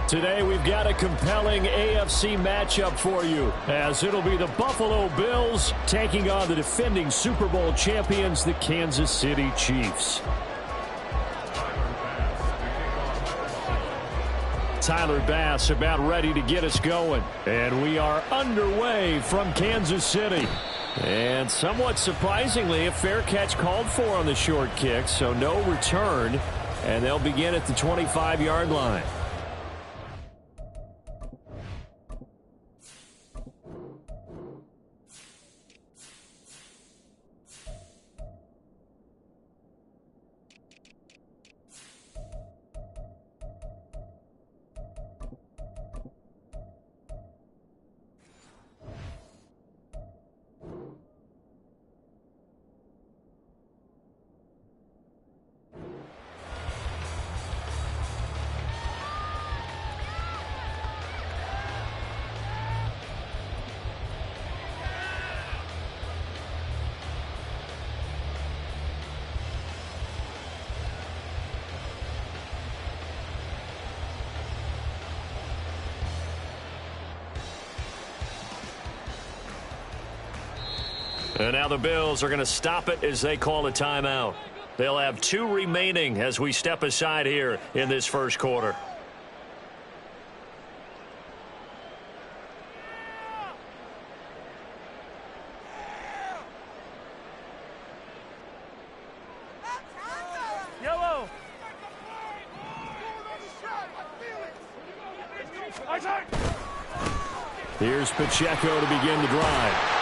Today we've got a compelling AFC matchup for you, as it'll be the Buffalo Bills taking on the defending Super Bowl champions, the Kansas City Chiefs. Tyler Bass about ready to get us going, and we are underway from Kansas City. And somewhat surprisingly, a fair catch called for on the short kick, so no return, and they'll begin at the 25-yard line. And now the Bills are going to stop it as they call a timeout. They'll have 2 remaining as we step aside here in this first quarter. Yellow. Here's Pacheco to begin the drive.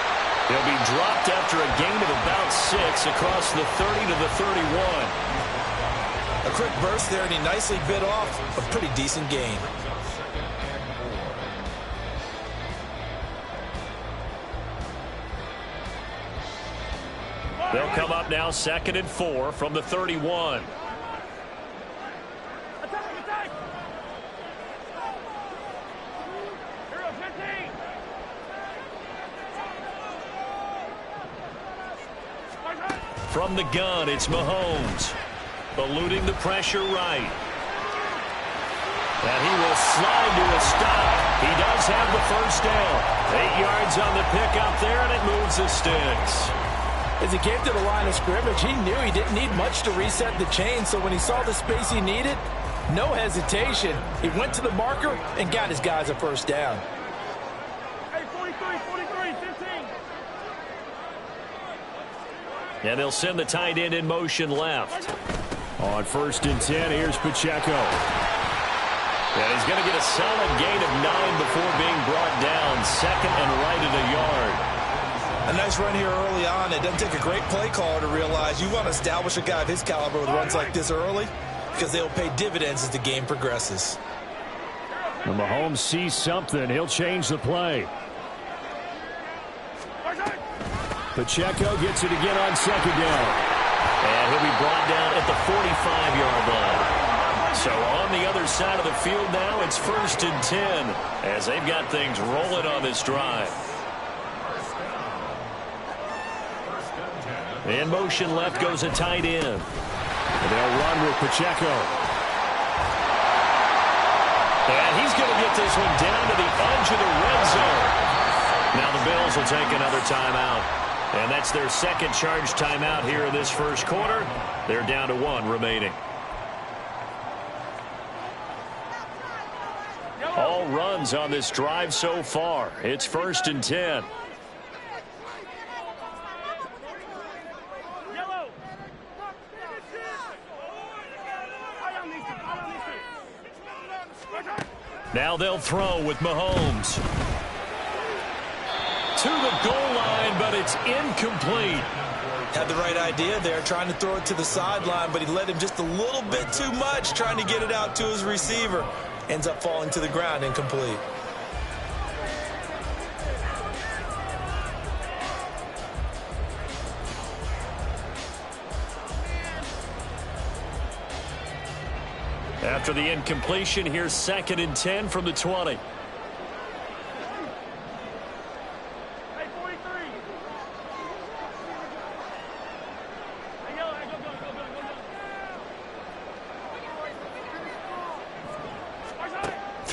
He'll be dropped after a gain of about 6 across the 30 to the 31. A quick burst there, and he nicely bit off a pretty decent gain. They'll come up now 2nd and 4 from the 31. From the gun, it's Mahomes. Eluding the pressure right. And he will slide to a stop. He does have the first down. 8 yards on the pickup there, and it moves the sticks. As he came to the line of scrimmage, he knew he didn't need much to reset the chain, so when he saw the space he needed, no hesitation. He went to the marker and got his guys a first down. And they'll send the tight end in motion left. On 1st and 10, here's Pacheco. And he's going to get a solid gain of 9 before being brought down. 2nd and right at a yard. A nice run here early on. It doesn't take a great play caller to realize you want to establish a guy of his caliber with runs like this early, because they'll pay dividends as the game progresses. When Mahomes sees something, he'll change the play. Pacheco gets it again on 2nd down. And he'll be brought down at the 45-yard line. So on the other side of the field now, it's 1st and 10 as they've got things rolling on this drive. In motion left goes a tight end. And they'll run with Pacheco. And he's going to get this one down to the edge of the red zone. Now the Bills will take another timeout. And that's their 2nd charge timeout here in this first quarter. They're down to 1 remaining. All runs on this drive so far. It's 1st and 10. Now they'll throw with Mahomes. To the goal line, but it's incomplete. Had the right idea there, trying to throw it to the sideline, but he led him just a little bit too much, trying to get it out to his receiver. Ends up falling to the ground, incomplete. After the incompletion, here's 2nd and 10 from the 20.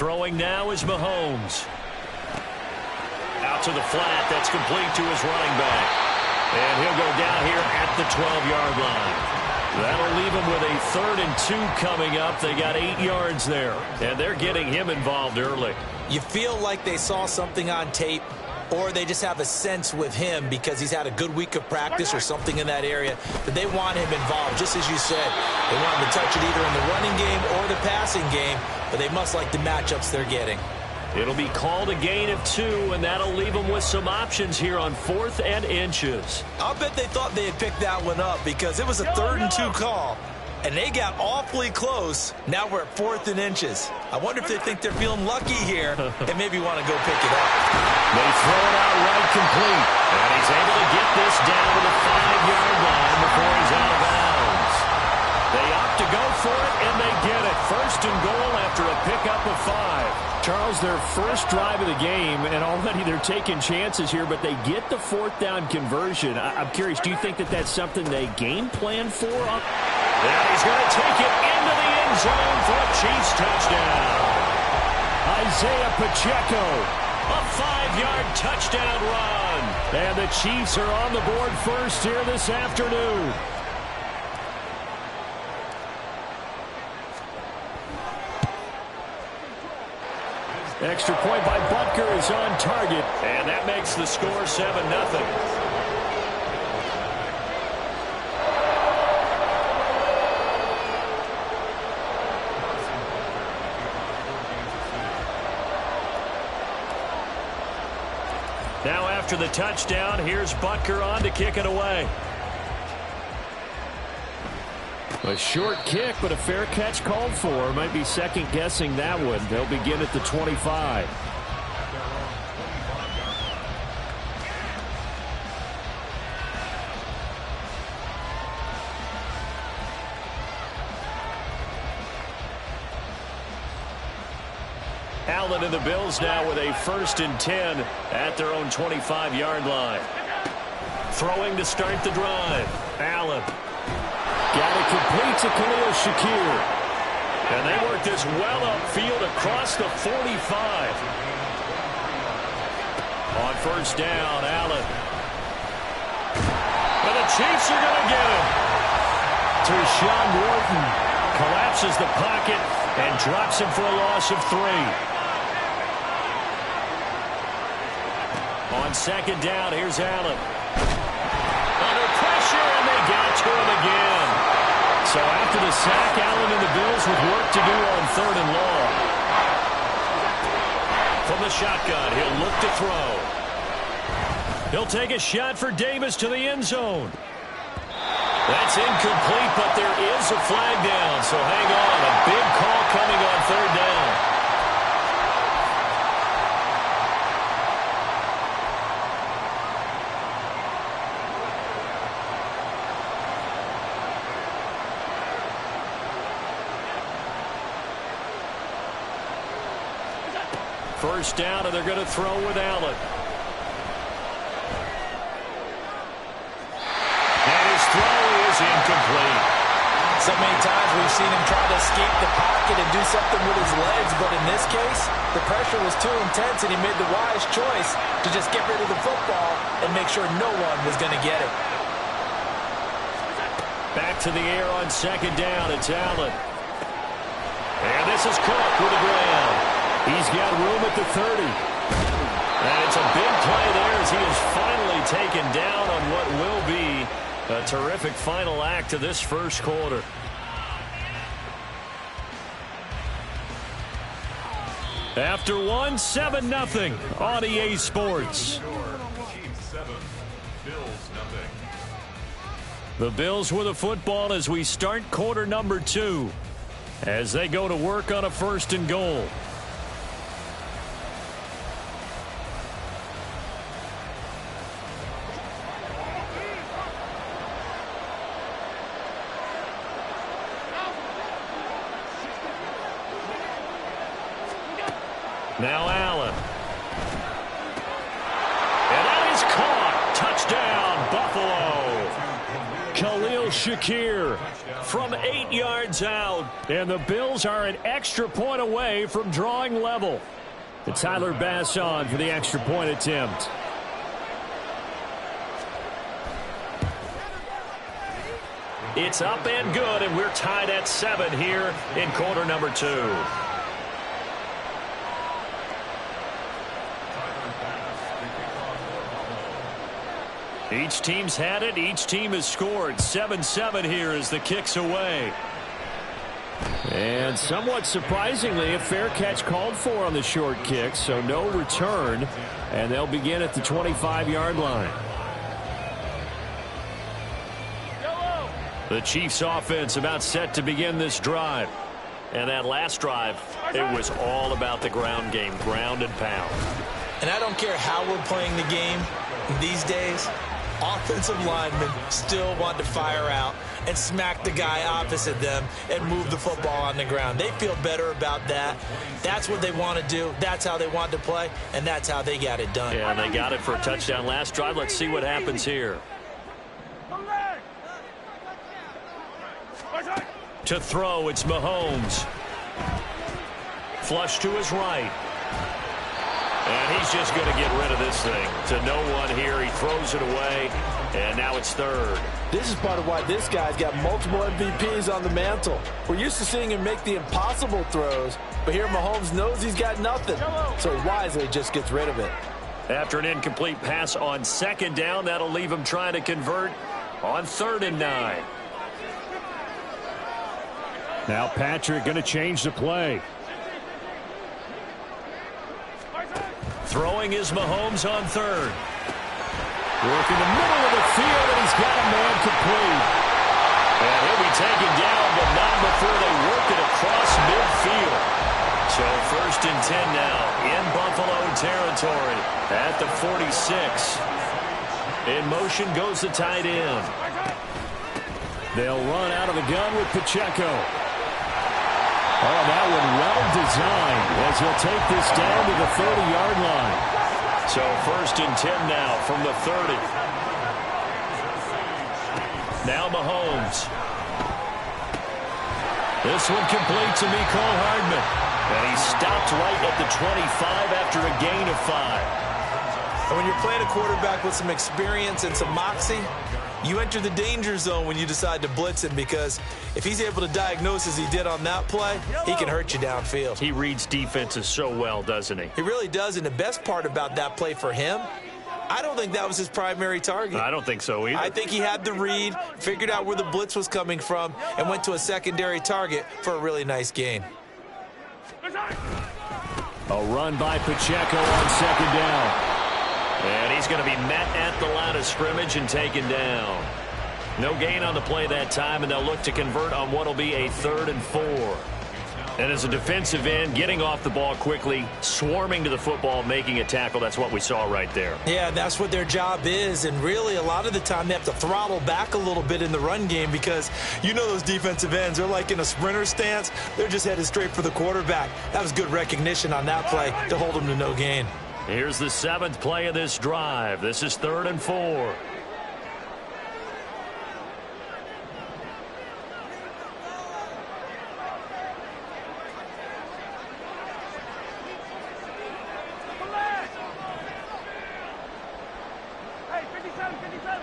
Throwing now is Mahomes. Out to the flat. That's complete to his running back. And he'll go down here at the 12-yard line. That'll leave him with a 3rd and 2 coming up. They got 8 yards there. And they're getting him involved early. You feel like they saw something on tape, or they just have a sense with him because he's had a good week of practice or something in that area that they want him involved. Just as you said, they want him to touch it either in the running game or the passing game, but they must like the matchups they're getting. It'll be called a gain of 2, and that'll leave them with some options here on 4th and inches. I'll bet they thought they had picked that one up because it was a 3rd and 2 call, and they got awfully close. Now we're at 4th and inches. I wonder if they think they're feeling lucky here and maybe want to go pick it up. They throw it out right complete, and he's able to get this down to the 5-yard line before he's out of bounds. They opt to go for it, and they get it. 1st and goal after a pickup of 5. Charles, their first drive of the game, and already they're taking chances here, but they get the 4th down conversion. I'm curious, do you think that that's something they game plan for? And he's going to take it into the end zone for a Chiefs touchdown. Isaiah Pacheco, a 5-yard touchdown run. And the Chiefs are on the board first here this afternoon. Extra point by Butker is on target, and that makes the score 7-0. Now after the touchdown, here's Butker on to kick it away. A short kick, but a fair catch called for. Might be second-guessing that one. They'll begin at the 25. Allen and the Bills now with a 1st and 10 at their own 25-yard line. Throwing to start the drive. Allen. Got it complete to Khalil Shakir. And they work this well upfield across the 45. On 1st down, Allen. And the Chiefs are going to get him. Tershawn Wharton collapses the pocket and drops him for a loss of 3. On 2nd down, here's Allen. Under pressure, and they got to him again. So after the sack, Allen and the Bills with work to do on 3rd and long. From the shotgun, he'll look to throw. He'll take a shot for Davis to the end zone. That's incomplete, but there is a flag down, so hang on. A big call coming on 3rd down. First down, and they're going to throw with Allen. And his throw is incomplete. So many times we've seen him try to escape the pocket and do something with his legs, but in this case, the pressure was too intense, and he made the wise choice to just get rid of the football and make sure no one was going to get it. Back to the air on 2nd down. It's Allen. And this is Cook with the ground. He's got room at the 30. And it's a big play there as he is finally taken down on what will be a terrific final act to this first quarter. After one, 7-0 on EA Sports. The Bills with a football as we start quarter number 2 as they go to work on a 1st and goal. Now Allen. And that is caught. Touchdown, Buffalo. Khalil Shakir from 8 yards out. And the Bills are an extra point away from drawing level. And Tyler Bass on for the extra point attempt. It's up and good, and we're tied at 7 here in quarter number 2. Each team's had it. Each team has scored. 7-7 here as the kick's away. And somewhat surprisingly, a fair catch called for on the short kick, so no return. And they'll begin at the 25-yard line. The Chiefs offense about set to begin this drive. And that last drive, it was all about the ground game, ground and pound. And I don't care how we're playing the game these days, offensive linemen still want to fire out and smack the guy opposite them and move the football on the ground. They feel better about that. That's what they want to do. That's how they want to play, and that's how they got it done. Yeah, they got it for a touchdown last drive. Let's see what happens here. To throw, it's Mahomes. Flush to his right. And he's just going to get rid of this thing. To no one here. He throws it away, and now it's third. This is part of why this guy's got multiple MVPs on the mantle. We're used to seeing him make the impossible throws, but here Mahomes knows he's got nothing, so wisely just gets rid of it. After an incomplete pass on second down, that'll leave him trying to convert on 3rd and 9. Now Patrick going to change the play. Throwing is Mahomes on 3rd. Working the middle of the field, and he's got a man complete. And he'll be taken down, but not before they work it across midfield. So 1st and 10 now in Buffalo territory at the 46. In motion goes the tight end. They'll run out of the gun with Pacheco. Oh, that one well designed as he'll take this down to the 30-yard line. So 1st and 10 now from the 30. Now Mahomes. This one complete to Mecole Hardman. And he stopped right at the 25 after a gain of 5. And when you're playing a quarterback with some experience and some moxie, you enter the danger zone when you decide to blitz him, because if he's able to diagnose as he did on that play, he can hurt you downfield. He reads defenses so well, doesn't he? He really does, and the best part about that play for him, I don't think that was his primary target. I don't think so either. I think he had the read, figured out where the blitz was coming from, and went to a secondary target for a really nice gain. A run by Pacheco on 2nd down. And he's going to be met at the line of scrimmage and taken down. No gain on the play that time, and they'll look to convert on what will be a 3rd and 4. And as a defensive end, getting off the ball quickly, swarming to the football, making a tackle, that's what we saw right there. Yeah, that's what their job is, and really a lot of the time they have to throttle back a little bit in the run game, because you know those defensive ends, they're like in a sprinter stance. They're just headed straight for the quarterback. That was good recognition on that play to hold them to no gain. Here's the 7th play of this drive. This is 3rd and 4. Hey, 57, 57.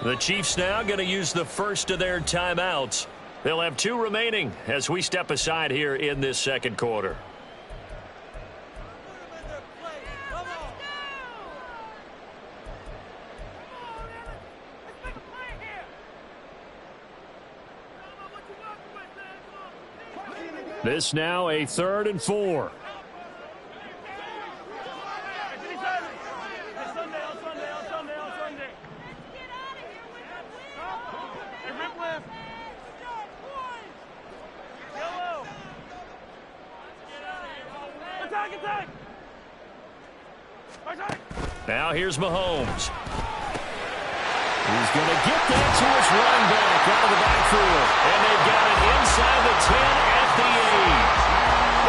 The Chiefs now going to use the first of their timeouts. They'll have 2 remaining as we step aside here in this 2nd quarter. This now a 3rd and 4. Now here's Mahomes. He's going to get that to his running back out of the backfield. And they've got it inside the 10 at the 8.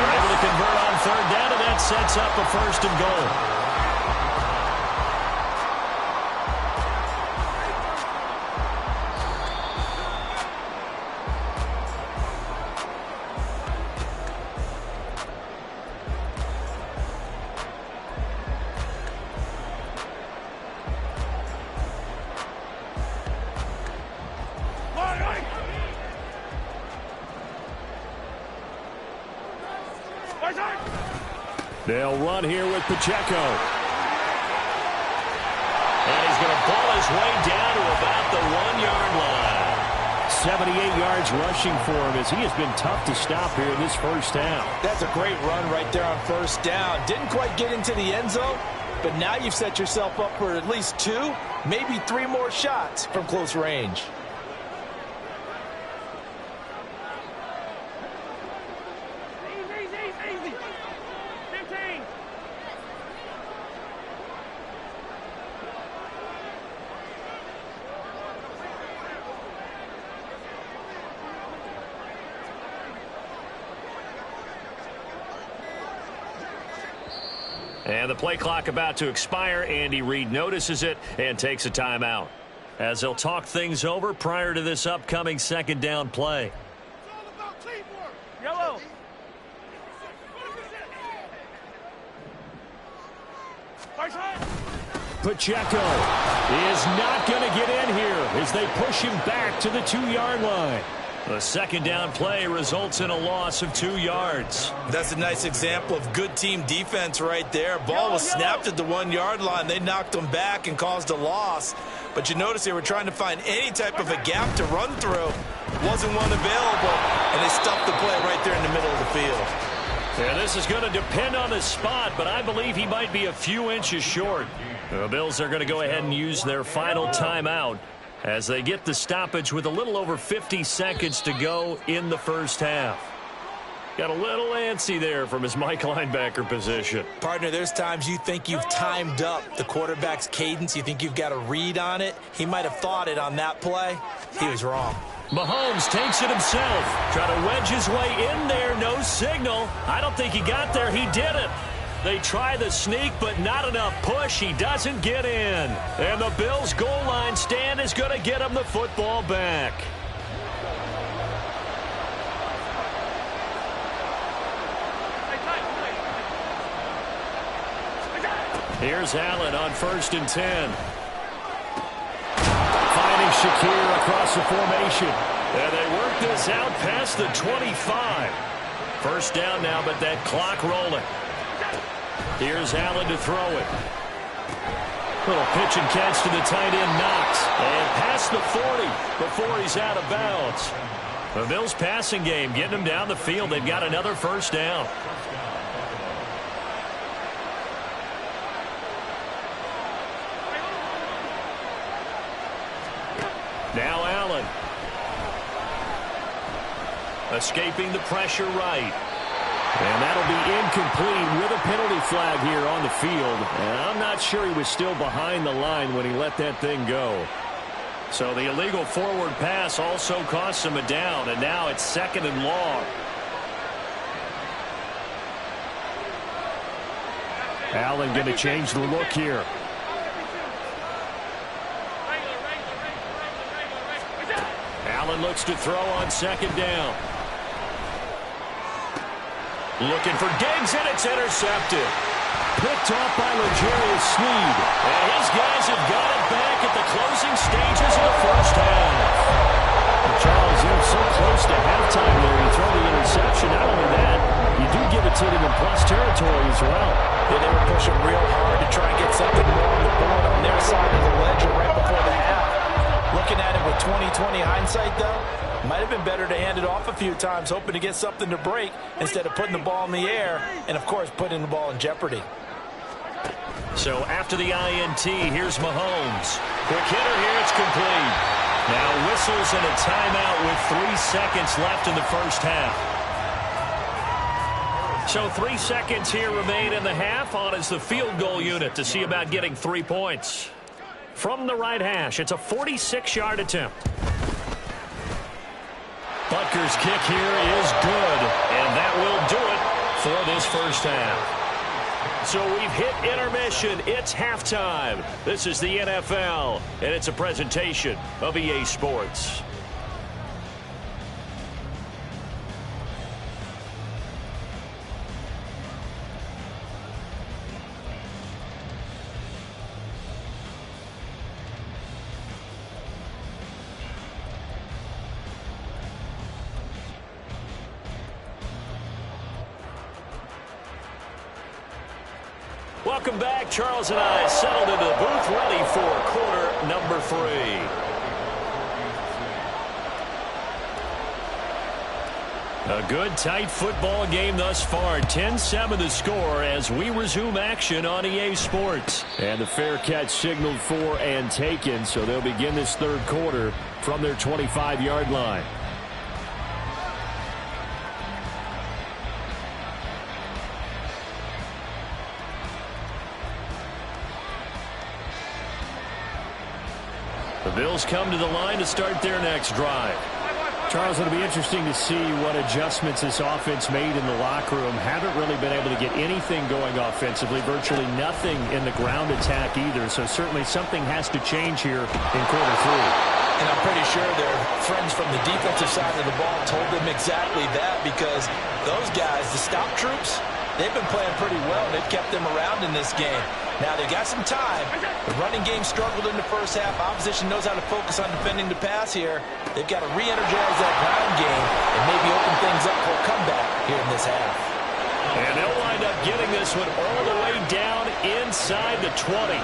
They're able to convert on 3rd down, and that that sets up a 1st and goal. They'll run here with Pacheco. And he's going to ball his way down to about the 1-yard line. 78 yards rushing for him as he has been tough to stop here in this first half. That's a great run right there on 1st down. Didn't quite get into the end zone, but now you've set yourself up for at least 2, maybe 3 more shots from close range. Easy. 15. And the play clock about to expire. Andy Reid notices it and takes a timeout as they'll talk things over prior to this upcoming 2nd down play. It's all about teamwork. Yellow. Pacheco is not going to get in here as they push him back to the 2-yard line. The 2nd down play results in a loss of 2 yards. That's a nice example of good team defense right there. Ball was snapped at the 1-yard line. They knocked him back and caused a loss. But you notice they were trying to find any type of a gap to run through. Wasn't one available, and they stuffed the play right there in the middle of the field. Yeah, this is going to depend on the spot, but I believe he might be a few inches short. The Bills are going to go ahead and use their final timeout as they get the stoppage with a little over 50 seconds to go in the first half. Got a little antsy there from his Mike linebacker position. Partner, there's times you think you've timed up the quarterback's cadence. You think you've got a read on it. He might have thought it on that play. He was wrong. Mahomes takes it himself. Try to wedge his way in there. No signal. I don't think he got there. He did it. They try the sneak, but not enough push. He doesn't get in. And the Bills' goal line stand is going to get him the football back. Here's Allen on 1st and 10. Finding Shakir across the formation. And they work this out past the 25. 1st down now, but that clock rolling. Here's Allen to throw it. Little pitch and catch to the tight end, Knox. And past the 40 before he's out of bounds. The Bills' passing game getting him down the field. They've got another 1st down. Now Allen. Escaping the pressure right. And that'll be incomplete with a penalty flag here on the field. And I'm not sure he was still behind the line when he let that thing go. So the illegal forward pass also cost him a down. And now it's 2nd and long. Allen going to change the look here. Allen looks to throw on 2nd down. Looking for Diggs, and it's intercepted. Picked off by L'Jarius Sneed. And his guys have got it back at the closing stages of the first half. Charles, you're so close to halftime there. You throw the interception. Not only that, you do give it to them in plus territory as well. Yeah, they were pushing real hard to try and get something more on the board on their side of the ledger right before the half. Looking at it with 20/20 hindsight, though, might have been better to hand it off a few times, hoping to get something to break instead of putting the ball in the air and, of course, putting the ball in jeopardy. So after the INT, here's Mahomes. Quick hitter here, it's complete. Now whistles and a timeout with 3 seconds left in the first half. So 3 seconds here remain in the half. On is the field goal unit to see about getting 3 points. From the right hash, it's a 46-yard attempt. Butker's kick here is good, and that will do it for this first half. So we've hit intermission. It's halftime. This is the NFL, and it's a presentation of EA Sports. Welcome back. Charles and I settled into the booth, ready for quarter number 3. A good, tight football game thus far. 10-7 the score as we resume action on EA Sports. And the fair catch signaled for and taken, so they'll begin this third quarter from their 25-yard line. The Bills come to the line to start their next drive. Charles, it'll be interesting to see what adjustments this offense made in the locker room. Haven't really been able to get anything going offensively, virtually nothing in the ground attack either. So certainly something has to change here in quarter 3. And I'm pretty sure their friends from the defensive side of the ball told them exactly that, because those guys, the stop troops, they've been playing pretty well. They've kept them around in this game. Now, they got some time. The running game struggled in the first half. Opposition knows how to focus on defending the pass here. They've got to re-energize that ground game and maybe open things up for a comeback here in this half. And they'll wind up getting this one all the way down inside the 20.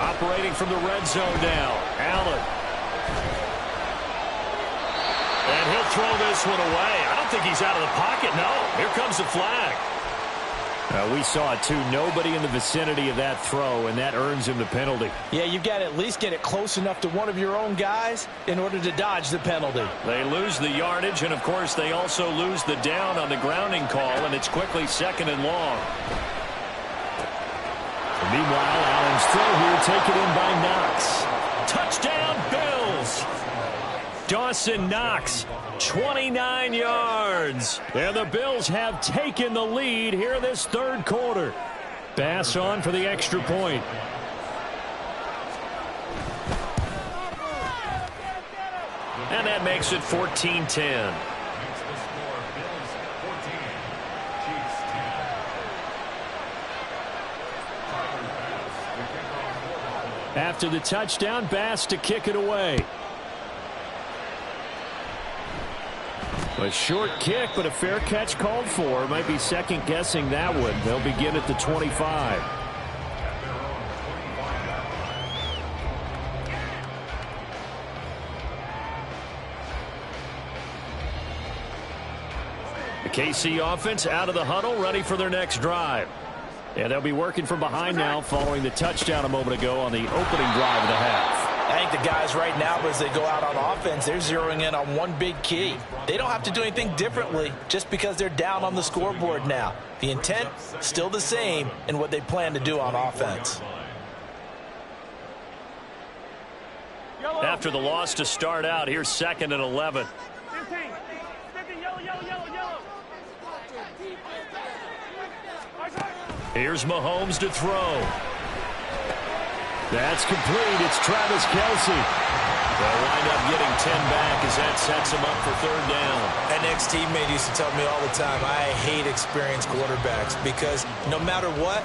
Operating from the red zone now. Allen. And he'll throw this one away. I don't think he's out of the pocket. No. Here comes the flag. We saw it, too. Nobody in the vicinity of that throw, and that earns him the penalty. Yeah, you've got to at least get it close enough to one of your own guys in order to dodge the penalty. They lose the yardage, and, of course, they also lose the down on the grounding call, and it's quickly 2nd and long. Meanwhile, Allen's throw here taken in by Knox. Touchdown, Bills! Dawson Knox, 29 yards. And the Bills have taken the lead here this third quarter. Bass on for the extra point. And that makes it 14-10. After the touchdown, Bass to kick it away. A short kick, but a fair catch called for. Might be second-guessing that one. They'll begin at the 25. The KC offense out of the huddle, ready for their next drive. And they'll be working from behind now following the touchdown a moment ago on the opening drive of the half. I think the guys right now, as they go out on offense, they're zeroing in on one big key. They don't have to do anything differently just because they're down on the scoreboard now. The intent, still the same in what they plan to do on offense. After the loss to start out, here's 2nd and 11. 15, yellow, yellow, yellow, yellow. Here's Mahomes to throw. That's complete. It's Travis Kelce. They'll wind up getting 10 back as that sets him up for third down. An ex-teammate used to tell me all the time, I hate experienced quarterbacks because no matter what,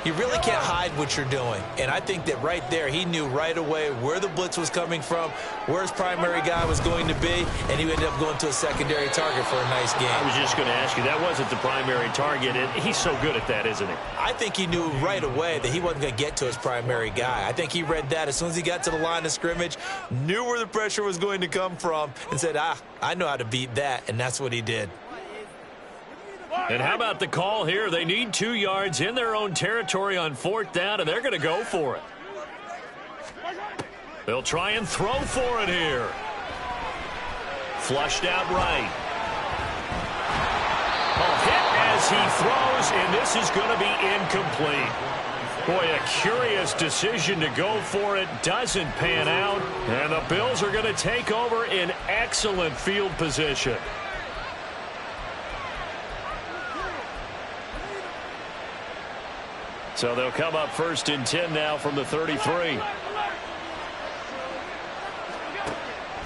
you really can't hide what you're doing. And I think that right there, he knew right away where the blitz was coming from, where his primary guy was going to be, and he ended up going to a secondary target for a nice game. I was just going to ask you, that wasn't the primary target. And he's so good at that, isn't he? I think he knew right away that he wasn't going to get to his primary guy. I think he read that as soon as he got to the line of scrimmage, knew where the pressure was going to come from, and said, I know how to beat that, and that's what he did. And how about the call here? They need 2 yards in their own territory on 4th down, and they're going to go for it. They'll try and throw for it here. Flushed out right. A hit as he throws, and this is going to be incomplete. Boy, a curious decision to go for it. Doesn't pan out. And the Bills are going to take over in excellent field position. So they'll come up 1st and 10 now from the 33.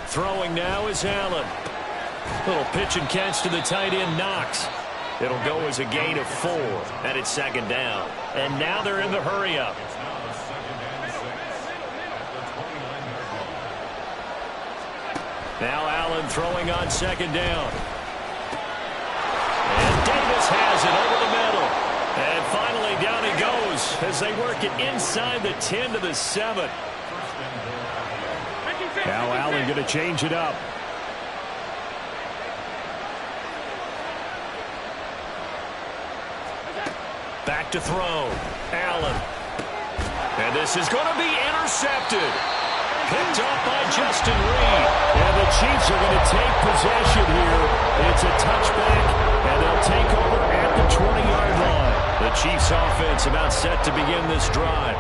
Throwing now is Allen. Little pitch and catch to the tight end, Knox. It'll go as a gain of 4, and it's 2nd down. And now they're in the hurry-up. Now Allen throwing on 2nd down. And Davis has it over the middle. And finally down he goes as they work it inside the 10 to the 7. Now Allen going to change it up. Back to throw. Allen. And this is going to be intercepted. Picked up by Justin Reed. And the Chiefs are going to take possession here. It's a touchback, and they'll take over at the 20-yard line. The Chiefs offense about set to begin this drive.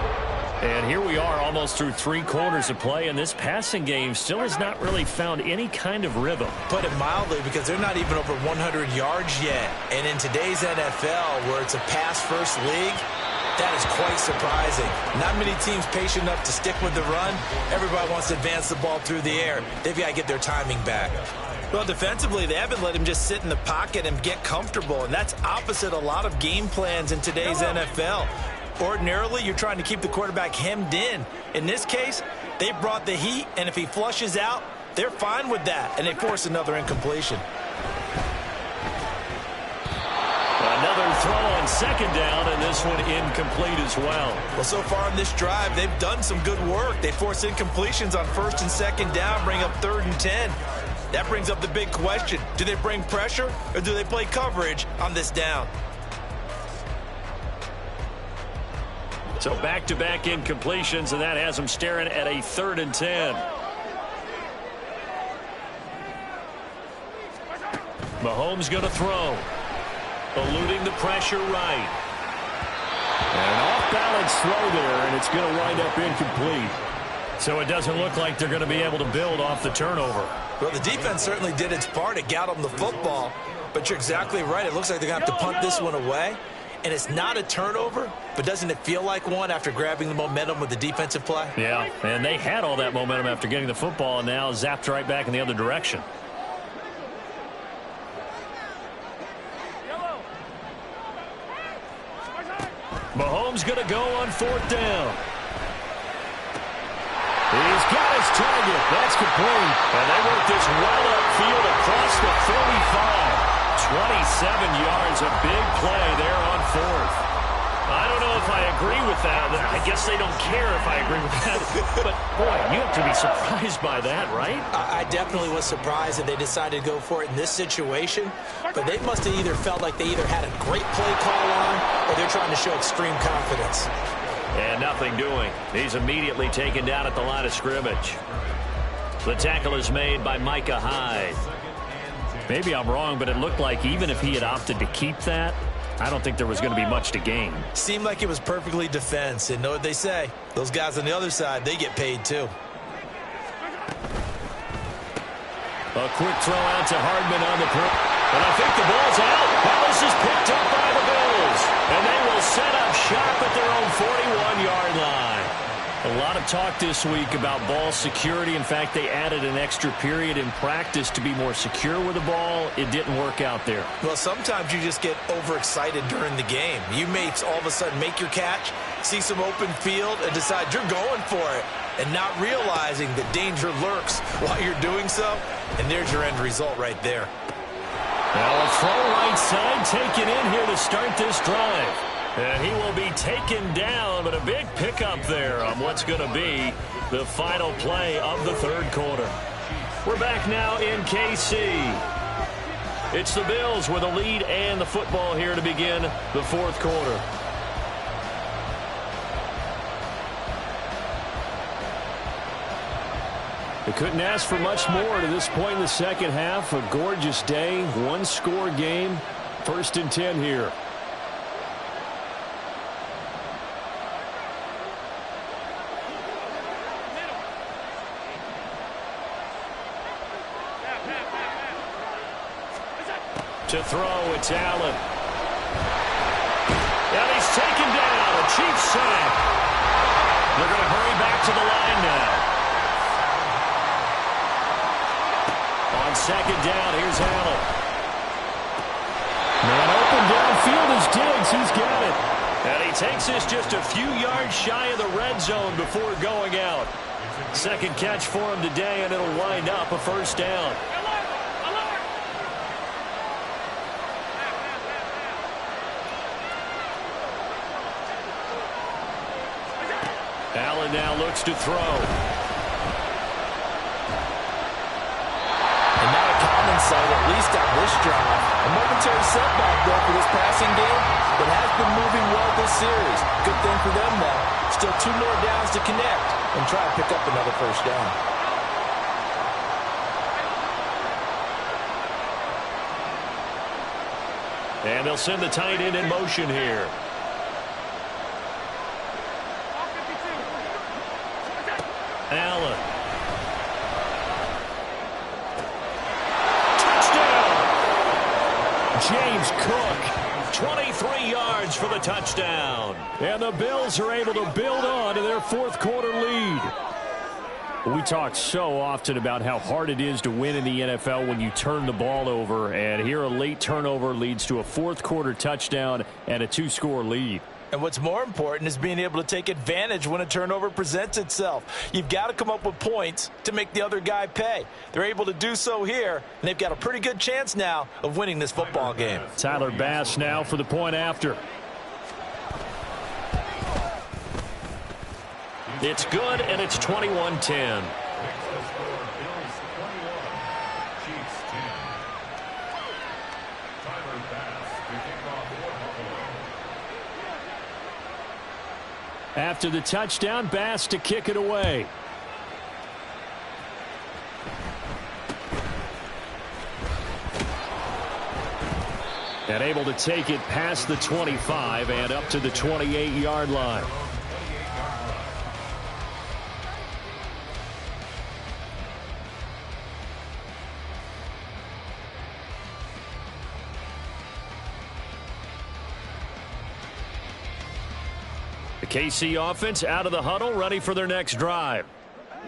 And here we are almost through 3 quarters of play, and this passing game still has not really found any kind of rhythm. Put it mildly, because they're not even over 100 yards yet. And in today's NFL, where it's a pass-first league, that is quite surprising. Not many teams patient enough to stick with the run. Everybody wants to advance the ball through the air. They've got to get their timing back. Well, defensively, they haven't let him just sit in the pocket and get comfortable, and that's opposite a lot of game plans in today's NFL. Ordinarily, you're trying to keep the quarterback hemmed in. In this case, they brought the heat, and if he flushes out, they're fine with that, and they force another incompletion. Another throw on 2nd down, and this one incomplete as well. Well, so far on this drive, they've done some good work. They force incompletions on 1st and 2nd down, bring up 3rd and 10. That brings up the big question. Do they bring pressure, or do they play coverage on this down? So back-to-back incompletions, and that has them staring at a 3rd and 10. Mahomes going to throw. Eluding the pressure right. And an off-balance throw there, and it's going to wind up incomplete. So it doesn't look like they're going to be able to build off the turnover. Well, the defense certainly did its part to get them the football, but you're exactly right. It looks like they're going to have to punt this one away. And it's not a turnover, but doesn't it feel like one after grabbing the momentum with the defensive play? Yeah, and they had all that momentum after getting the football, and now zapped right back in the other direction. Mahomes going to go on 4th down. He's got his target. That's complete. And they work this well upfield across the 45. 27 yards, a big play there on 4th. I don't know if I agree with that. I guess they don't care if I agree with that. But, boy, you have to be surprised by that, right? I definitely was surprised that they decided to go for it in this situation. But they must have either felt like they either had a great play call on, or they're trying to show extreme confidence. And nothing doing. He's immediately taken down at the line of scrimmage. The tackle is made by Micah Hyde. Maybe I'm wrong, but it looked like even if he had opted to keep that, I don't think there was going to be much to gain. Seemed like it was perfectly defense. And know what they say? Those guys on the other side, they get paid too. A quick throw out to Hardman on the perimeter. And I think the ball's out. Well, this is picked up by the Bills. And they will set up shop at their own 41-yard line. A lot of talk this week about ball security. In fact, they added an extra period in practice to be more secure with the ball. It didn't work out there. Well, sometimes you just get overexcited during the game. You may all of a sudden make your catch, see some open field, and decide you're going for it, and not realizing that danger lurks while you're doing so. And there's your end result right there. Well, a throw right side taken in here to start this drive. And he will be taken down, but a big pickup there on what's going to be the final play of the 3rd quarter. We're back now in KC. It's the Bills with a lead and the football here to begin the 4th quarter. They couldn't ask for much more to this point in the second half. A gorgeous day, one-score game, 1st and 10 here. To throw, it's Allen. And he's taken down. A Chiefs sack. They're going to hurry back to the line now. On second down, here's Allen. Man open downfield is Diggs. He's got it. And he takes this just a few yards shy of the red zone before going out. Second catch for him today, and it'll wind up a first down. Allen now looks to throw. And not a common sight, at least on this drive. A momentary setback, though, for this passing game, but has been moving well this series. Good thing for them, though. Still 2 more downs to connect and try to pick up another first down. And they'll send the tight end in motion here. Allen. Touchdown! James Cook, 23 yards for the touchdown. And the Bills are able to build on to their fourth quarter lead. We talk so often about how hard it is to win in the NFL when you turn the ball over. And here a late turnover leads to a fourth quarter touchdown and a 2-score lead. And what's more important is being able to take advantage when a turnover presents itself. You've got to come up with points to make the other guy pay. They're able to do so here, and they've got a pretty good chance now of winning this football game. Tyler Bass now for the point after. It's good, and it's 21-10. After the touchdown, Bass to kick it away. And able to take it past the 25 and up to the 28-yard line. KC offense out of the huddle, ready for their next drive.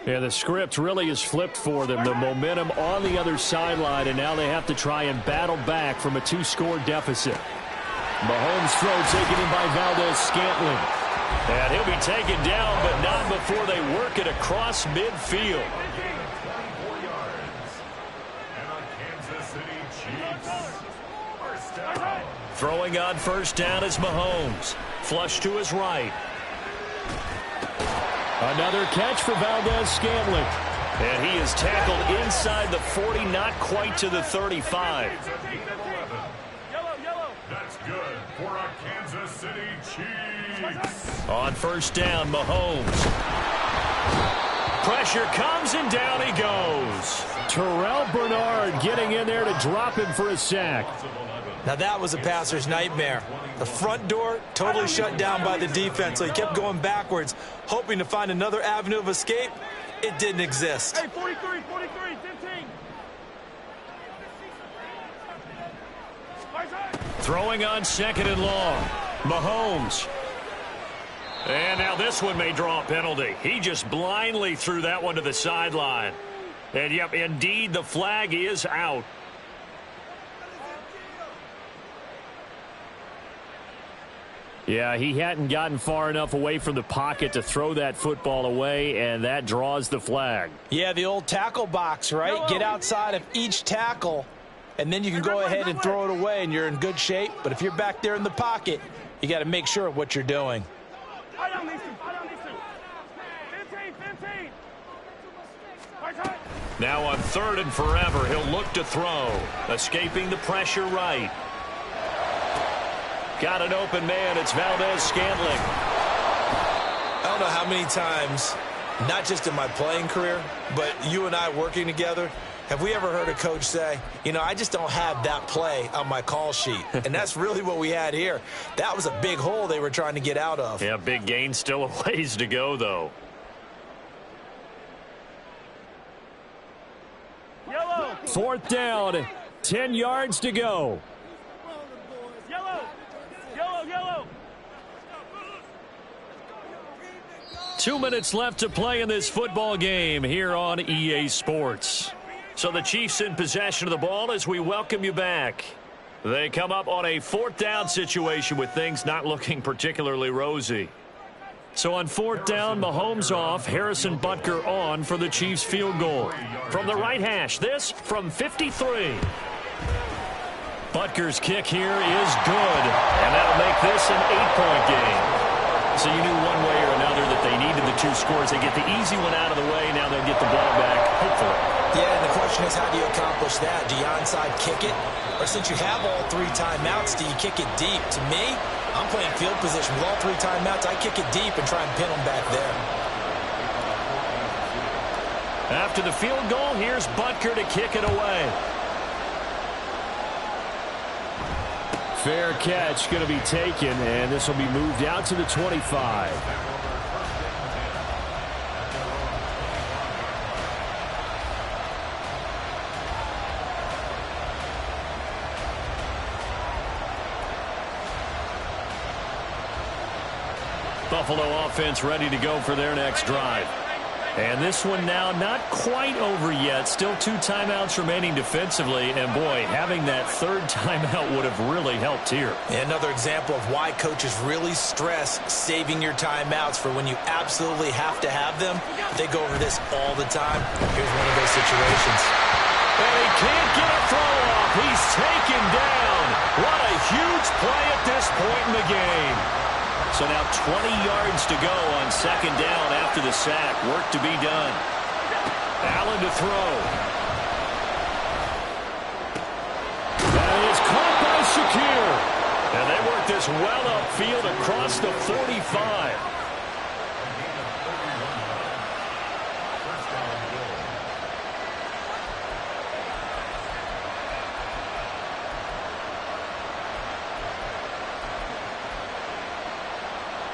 And the script really is flipped for them. The momentum on the other sideline, and now they have to try and battle back from a 2-score deficit. Mahomes throw taken in by Valdez-Scantling. And he'll be taken down, but not before they work it across midfield. Throwing on first down is Mahomes. Flush to his right. Another catch for Valdez-Scantling. And he is tackled inside the 40, not quite to the 35. That's good for a Kansas City Chiefs. On first down, Mahomes. Pressure comes, and down he goes. Terrell Bernard getting in there to drop him for a sack. Now that was a passer's nightmare. The front door totally shut down by the defense, so he kept going backwards, hoping to find another avenue of escape. It didn't exist. Hey, 43, 15. Throwing on second and long. Mahomes. And now this one may draw a penalty. He just blindly threw that one to the sideline. And, yep, indeed, the flag is out. Yeah, he hadn't gotten far enough away from the pocket to throw that football away, and that draws the flag. Yeah, the old tackle box, right? Get outside of each tackle, and then you can go ahead and throw it away, and you're in good shape. But if you're back there in the pocket, you got to make sure of what you're doing. I don't need to. 15. Now on third and forever, he'll look to throw. Escaping the pressure right. Got an open man. It's Valdez-Scantling. I don't know how many times, not just in my playing career, but you and I working together, have we ever heard a coach say, you know, I just don't have that play on my call sheet. And that's really what we had here. That was a big hole they were trying to get out of. Yeah, big gain. Still a ways to go, though. Yellow. Fourth down. 10 yards to go. 2 minutes left to play in this football game here on EA Sports. So the Chiefs in possession of the ball as we welcome you back. They come up on a 4th down situation with things not looking particularly rosy. So on 4th down, Mahomes off, Harrison Butker on for the Chiefs field goal. From the right hash, this from 53. Butker's kick here is good, and that'll make this an 8-point game. So you knew one way or another that they needed the 2 scores. They get the easy one out of the way. Now they'll get the ball back, hopefully. Yeah, and the question is, how do you accomplish that? Do you onside kick it? Or since you have all 3 timeouts, do you kick it deep? To me, I'm playing field position. With all 3 timeouts, I kick it deep and try and pin them back there. After the field goal, here's Butker to kick it away. Fair catch going to be taken, and this will be moved out to the 25. Buffalo offense ready to go for their next drive. And this one now not quite over yet. Still 2 timeouts remaining defensively. And, boy, having that 3rd timeout would have really helped here. Another example of why coaches really stress saving your timeouts for when you absolutely have to have them. They go over this all the time. Here's one of those situations. And he can't get a throw off. He's taken down. What a huge play at this point in the game. So now 20 yards to go on 2nd down after the sack. Work to be done. Allen to throw. And it's caught by Shakir. And they work this well upfield across the 45.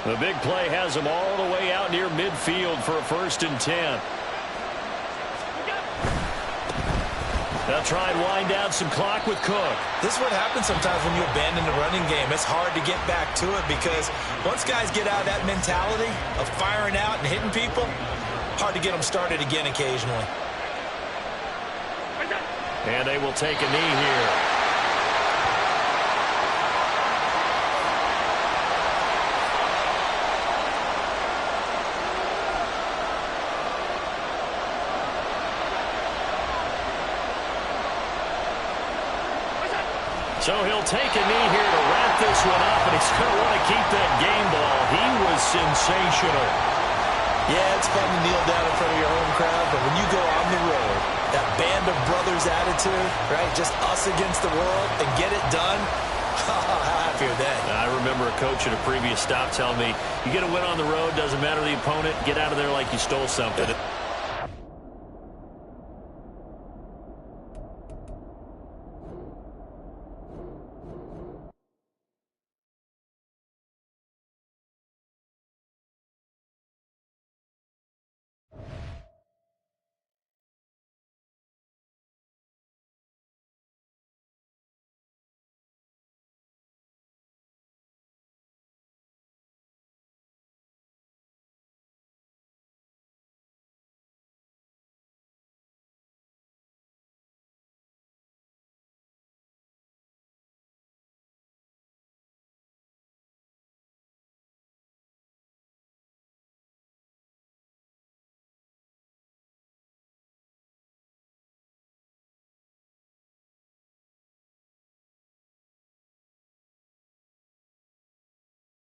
The big play has them all the way out near midfield for a 1st and 10. They'll try and wind down some clock with Cook. This is what happens sometimes when you abandon the running game. It's hard to get back to it because once guys get out of that mentality of firing out and hitting people, hard to get them started again occasionally. And they will take a knee here. So he'll take a knee here to wrap this one up, and he's going to want to keep that game ball. He was sensational. Yeah, it's fun to kneel down in front of your home crowd, but when you go on the road, that band of brothers attitude, right, just us against the world, and get it done, how happy are they? I remember a coach at a previous stop telling me, you get a win on the road, doesn't matter the opponent, get out of there like you stole something.